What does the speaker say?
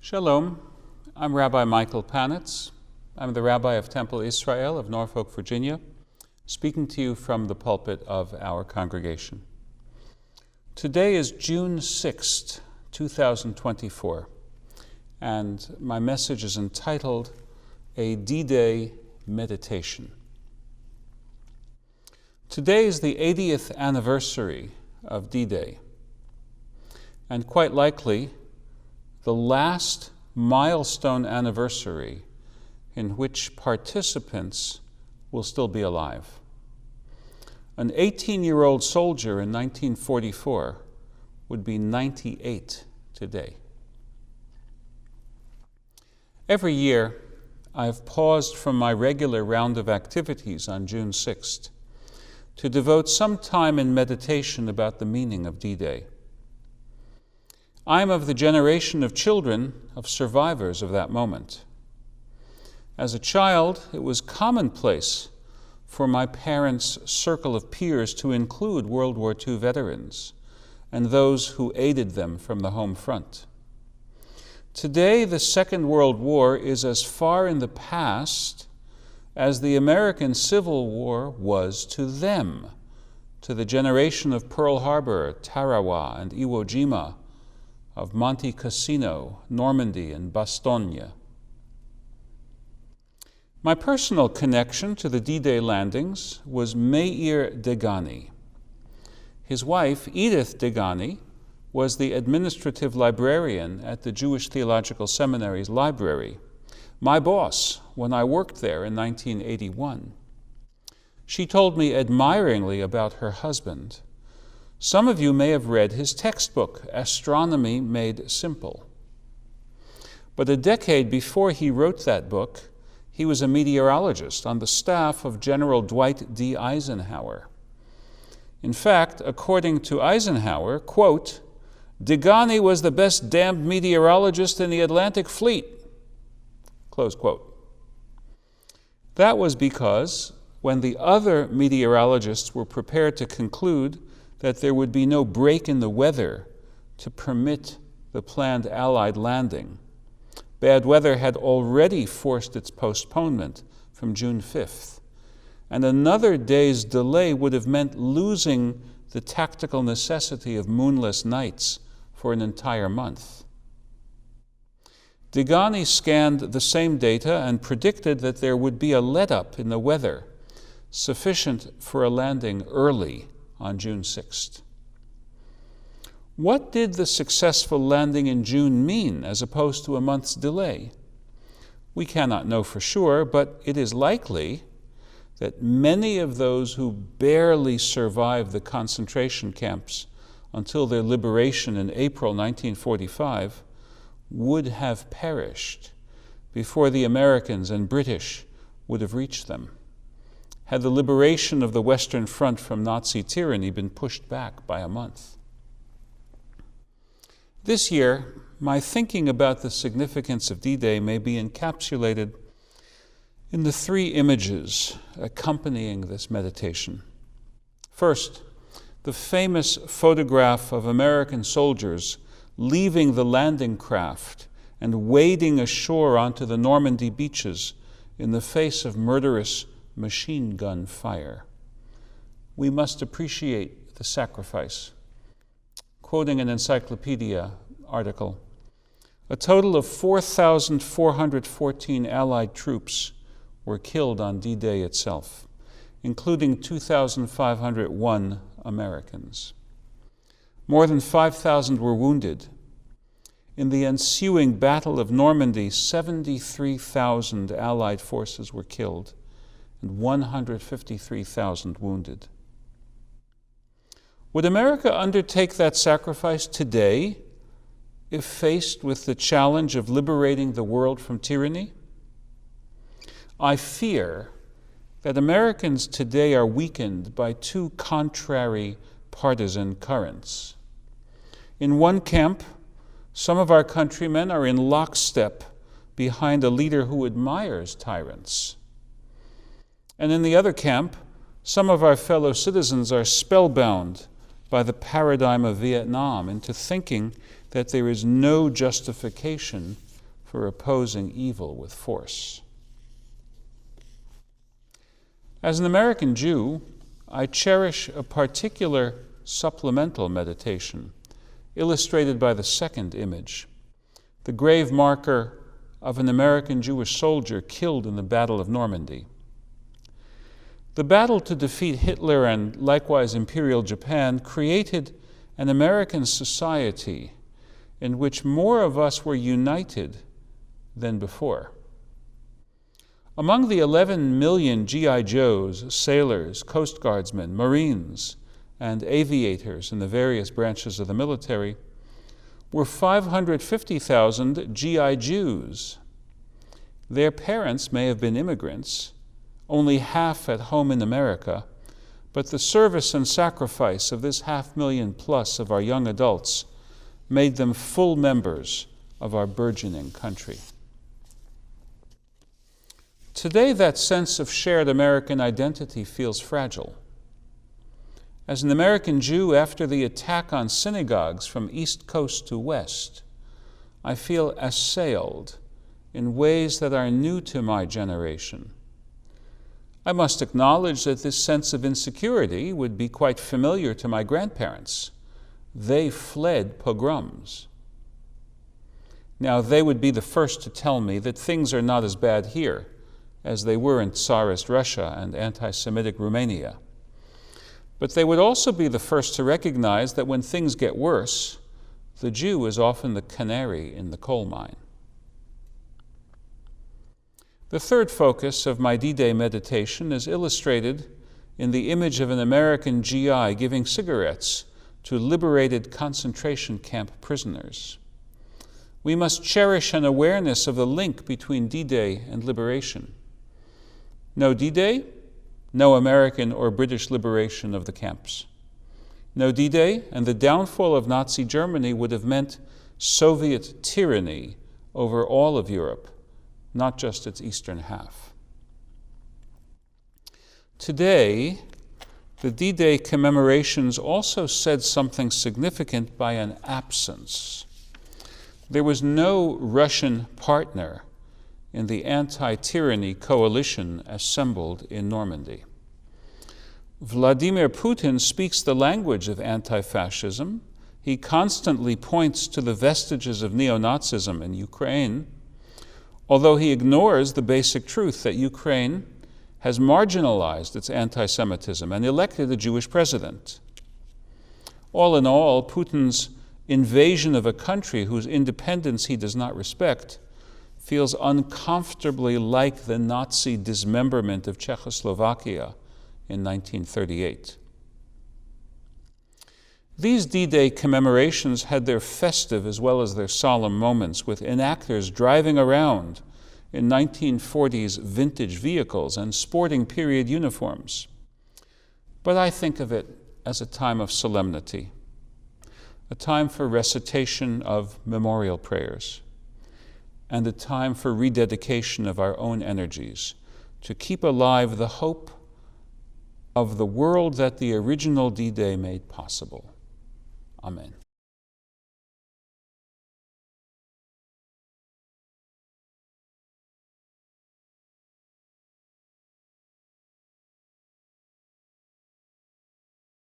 Shalom, I'm Rabbi Michael Panitz. I'm the Rabbi of Temple Israel of Norfolk, Virginia, speaking to you from the pulpit of our congregation. Today is June 6th, 2024, and my message is entitled A D-Day Meditation. Today is the 80th anniversary of D-Day, and quite likely the last milestone anniversary in which participants will still be alive. An 18-year-old soldier in 1944 would be 98 today. Every year, I've paused from my regular round of activities on June 6th to devote some time in meditation about the meaning of D-Day. I'm of the generation of children of survivors of that moment. As a child, it was commonplace for my parents' circle of peers to include World War II veterans and those who aided them from the home front. Today, the Second World War is as far in the past as the American Civil War was to them, to the generation of Pearl Harbor, Tarawa, and Iwo Jima, of Monte Cassino, Normandy, and Bastogne. My personal connection to the D-Day landings was Meir Degani. His wife, Edith Degani, was the administrative librarian at the Jewish Theological Seminary's library, my boss when I worked there in 1981. She told me admiringly about her husband. Some of you may have read his textbook, Astronomy Made Simple. But a decade before he wrote that book, he was a meteorologist on the staff of General Dwight D. Eisenhower. In fact, according to Eisenhower, quote, "Degani was the best damned meteorologist in the Atlantic Fleet," close quote. That was because when the other meteorologists were prepared to conclude that there would be no break in the weather to permit the planned Allied landing, bad weather had already forced its postponement from June 5th, and another day's delay would have meant losing the tactical necessity of moonless nights for an entire month. Degani scanned the same data and predicted that there would be a let-up in the weather sufficient for a landing early on June 6th. What did the successful landing in June mean as opposed to a month's delay? We cannot know for sure, but it is likely that many of those who barely survived the concentration camps until their liberation in April 1945 would have perished before the Americans and British would have reached them, had the liberation of the Western Front from Nazi tyranny been pushed back by a month. This year, my thinking about the significance of D-Day may be encapsulated in the three images accompanying this meditation. First, the famous photograph of American soldiers leaving the landing craft and wading ashore onto the Normandy beaches in the face of murderous machine gun fire. We must appreciate the sacrifice. Quoting an encyclopedia article, a total of 4,414 Allied troops were killed on D-Day itself, including 2,501 Americans. More than 5,000 were wounded. In the ensuing Battle of Normandy, 73,000 Allied forces were killed and 153,000 wounded. Would America undertake that sacrifice today if faced with the challenge of liberating the world from tyranny? I fear that Americans today are weakened by two contrary partisan currents. In one camp, some of our countrymen are in lockstep behind a leader who admires tyrants. And in the other camp, some of our fellow citizens are spellbound by the paradigm of Vietnam into thinking that there is no justification for opposing evil with force. As an American Jew, I cherish a particular supplemental meditation, illustrated by the second image, the grave marker of an American Jewish soldier killed in the Battle of Normandy. The battle to defeat Hitler and likewise Imperial Japan created an American society in which more of us were united than before. Among the 11 million G.I. Joes, sailors, Coast Guardsmen, Marines, and aviators in the various branches of the military were 550,000 G.I. Jews. Their parents may have been immigrants, only half at home in America, but the service and sacrifice of this 500,000 plus of our young adults made them full members of our burgeoning country. Today, that sense of shared American identity feels fragile. As an American Jew, after the attack on synagogues from East Coast to West, I feel assailed in ways that are new to my generation. I must acknowledge that this sense of insecurity would be quite familiar to my grandparents. They fled pogroms. Now, they would be the first to tell me that things are not as bad here as they were in Tsarist Russia and anti-Semitic Romania. But they would also be the first to recognize that when things get worse, the Jew is often the canary in the coal mine. The third focus of my D-Day meditation is illustrated in the image of an American GI giving cigarettes to liberated concentration camp prisoners. We must cherish an awareness of the link between D-Day and liberation. No D-Day, no American or British liberation of the camps. No D-Day, and the downfall of Nazi Germany would have meant Soviet tyranny over all of Europe, not just its eastern half. Today, the D-Day commemorations also said something significant by an absence. There was no Russian partner in the anti-tyranny coalition assembled in Normandy. Vladimir Putin speaks the language of anti-fascism. He constantly points to the vestiges of neo-Nazism in Ukraine, although he ignores the basic truth that Ukraine has marginalized its anti-Semitism and elected a Jewish president. All in all, Putin's invasion of a country whose independence he does not respect feels uncomfortably like the Nazi dismemberment of Czechoslovakia in 1938. These D-Day commemorations had their festive as well as their solemn moments, with enactors driving around in 1940s vintage vehicles and sporting period uniforms. But I think of it as a time of solemnity, a time for recitation of memorial prayers, and a time for rededication of our own energies to keep alive the hope of the world that the original D-Day made possible. Amen.